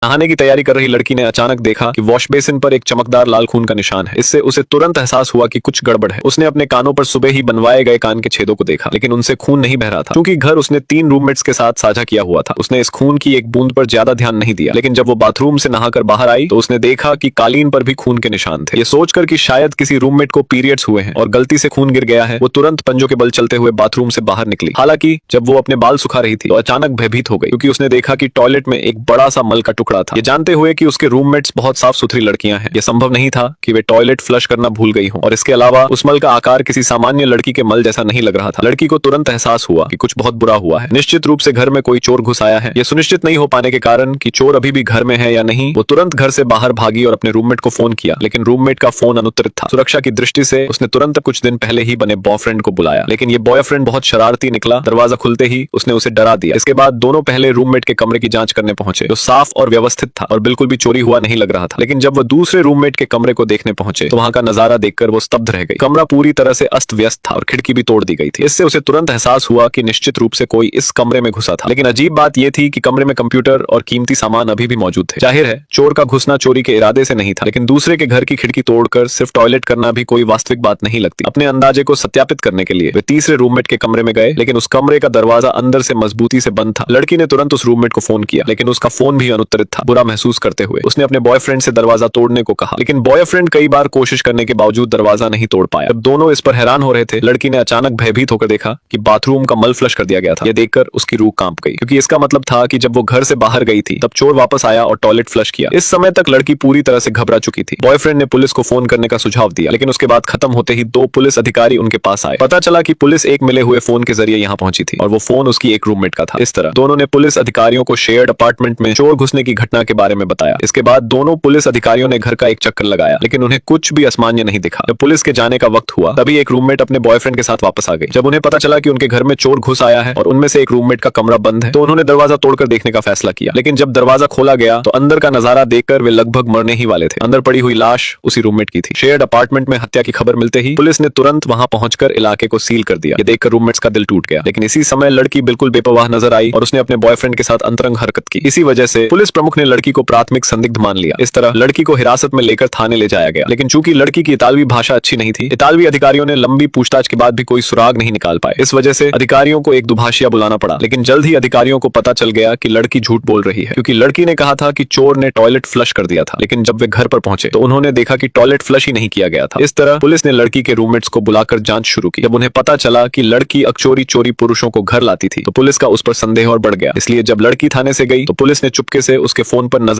नहाने की तैयारी कर रही लड़की ने अचानक देखा कि वॉश बेसिन पर एक चमकदार लाल खून का निशान है। इससे उसे तुरंत एहसास हुआ कि कुछ गड़बड़ है। उसने अपने कानों पर सुबह ही बनवाए गए कान के छेदों को देखा, लेकिन उनसे खून नहीं बह रहा था, क्योंकि घर उसने 3 रूममेट्स के साथ साझा किया हुआ था। उसने इस खून की एक बूंद पर ज्यादा ध्यान नहीं दिया, लेकिन जब वो बाथरूम से नहाकर बाहर आई तो उसने देखा कि कालीन पर भी खून के निशान थे। ये सोचकर कि शायद किसी रूममेट को पीरियड्स हुए हैं और गलती से खून गिर गया है, वो तुरंत पंजों के बल चलते हुए बाथरूम से बाहर निकली। हालांकि जब वो अपने बाल सुखा रही थी तो अचानक भयभीत हो गई, क्योंकि उसने देखा कि टॉयलेट में एक बड़ा सा मल का टुकड़ा था। ये जानते हुए कि उसके रूममेट्स बहुत साफ सुथरी लड़कियां हैं, यह संभव नहीं था कि वे टॉयलेट फ्लश करना भूल गई हों। और इसके अलावा उस मल का आकार किसी सामान्य लड़की के मल जैसा नहीं लग रहा था। लड़की को तुरंत एहसास हुआ कि कुछ बहुत बुरा हुआ है। निश्चित रूप से घर में कोई चोर घुस आया है। यह सुनिश्चित नहीं हो पाने के कारण कि चोर अभी भी घर में है या नहीं, वो तुरंत घर से बाहर भागी और अपने रूममेट को फोन किया, लेकिन रूममेट का फोन अनुत्तरित था। सुरक्षा की दृष्टि से उसने तुरंत कुछ दिन पहले ही बने बॉयफ्रेंड को बुलाया, लेकिन ये बॉयफ्रेंड बहुत शरारती निकला। दरवाजा खुलते ही उसने उसे डरा दिया। इसके बाद दोनों पहले रूममेट के कमरे की जांच करने पहुंचे, जो साफ और व्यवस्थित था और बिल्कुल भी चोरी हुआ नहीं लग रहा था। लेकिन जब वो दूसरे रूममेट के कमरे को देखने पहुंचे तो वहां का नजारा देखकर वो स्तब्ध रह गई। कमरा पूरी तरह से अस्त व्यस्त था और खिड़की भी तोड़ दी गई थी। इससे उसे तुरंत एहसास हुआ कि निश्चित रूप से कोई इस कमरे में घुसा था। लेकिन अजीब बात यह थी कि कमरे में कंप्यूटर और कीमती सामान अभी भी मौजूद थे। जाहिर है चोर का घुसना चोरी के इरादे से नहीं था, लेकिन दूसरे के घर की खिड़की तोड़कर सिर्फ टॉयलेट करना भी कोई वास्तविक बात नहीं लगती। अपने अंदाजे को सत्यापित करने के लिए वे तीसरे रूममेट के कमरे में गए, लेकिन उस कमरे का दरवाजा अंदर से मजबूती से बंद था। लड़की ने तुरंत उस रूममेट को फोन किया, लेकिन उसका फोन भी अनुत्तरित था। बुरा महसूस करते हुए उसने अपने बॉयफ्रेंड से दरवाजा तोड़ने को कहा, लेकिन बॉयफ्रेंड कई बार कोशिश करने के बावजूद दरवाजा नहीं तोड़ पाया। जब दोनों इस पर हैरान हो रहे थे, लड़की ने अचानक भयभीत होकर देखा कि बाथरूम का मल फ्लश कर दिया गया था। यह देखकर उसकी रूह कांप गई, क्योंकि इसका मतलब था कि जब वो घर से बाहर गई थी तब चोर वापस आया और टॉयलेट फ्लश किया। इस समय तक लड़की पूरी तरह से घबरा चुकी थी। बॉयफ्रेंड ने पुलिस को फोन करने का सुझाव दिया, लेकिन उसके बाद खत्म होते ही 2 पुलिस अधिकारी उनके पास आए। पता चला कि पुलिस एक मिले हुए फोन के जरिए यहाँ पहुंची थी और वो फोन उसकी एक रूममेट का था। इस तरह दोनों ने पुलिस अधिकारियों को शेयर्ड अपार्टमेंट में चोर घुसने की घटना के बारे में बताया। इसके बाद दोनों पुलिस अधिकारियों ने घर का एक चक्कर लगाया, लेकिन उन्हें कुछ भी असामान्य नहीं दिखा। जब पुलिस के जाने का वक्त हुआ तभी एक रूममेट अपने बॉयफ्रेंड के साथ वापस आ गई। जब उन्हें पता चला कि उनके घर में चोर घुस आया है और उनमें से एक रूममेट का कमरा बंद है, तो उन्होंने दरवाजा तोड़कर देखने का फैसला किया। लेकिन जब दरवाजा खोला गया तो अंदर का नजारा देखकर वे लगभग मरने ही वाले थे। अंदर पड़ी हुई लाश उसी रूममेट की थी। शेयर्ड अपार्टमेंट में हत्या की खबर मिलते ही पुलिस ने तुरंत वहां पहुंचकर इलाके को सील कर दिया। ये देखकर रूममेट्स का दिल टूट गया, लेकिन इसी समय लड़की बिल्कुल बेपरवाह नजर आई और उसने अपने बॉयफ्रेंड के साथ अंतरंग हरकत की। इसी वजह से पुलिस प्रमुख ने लड़की को प्राथमिक संदिग्ध मान लिया। इस तरह लड़की को हिरासत में लेकर थाने ले जाया गया, लेकिन चूंकि लड़की की इतालवी भाषा अच्छी नहीं थी, इतालवी अधिकारियों ने लंबी पूछताछ के बाद भी कोई सुराग नहीं निकाल पाए। इस वजह से अधिकारियों को एक दुभाषिया बुलाना पड़ा। लेकिन जल्द ही अधिकारियों को पता चल गया कि लड़की झूठ बोल रही है, क्योंकि लड़की ने कहा था कि चोर ने टॉयलेट फ्लश कर दिया था, लेकिन जब वे घर पर पहुंचे तो उन्होंने देखा कि टॉयलेट फ्लश ही नहीं किया गया था। इस तरह पुलिस ने लड़की के रूममेट्स को बुलाकर जांच शुरू की। जब उन्हें पता चला कि लड़की अक्चोरी चोरी पुरुषों को घर लाती थी तो पुलिस का उस पर संदेह और बढ़ गया। इसलिए जब लड़की थाने से गई तो पुलिस ने चुपके से उसके फोन पर नजर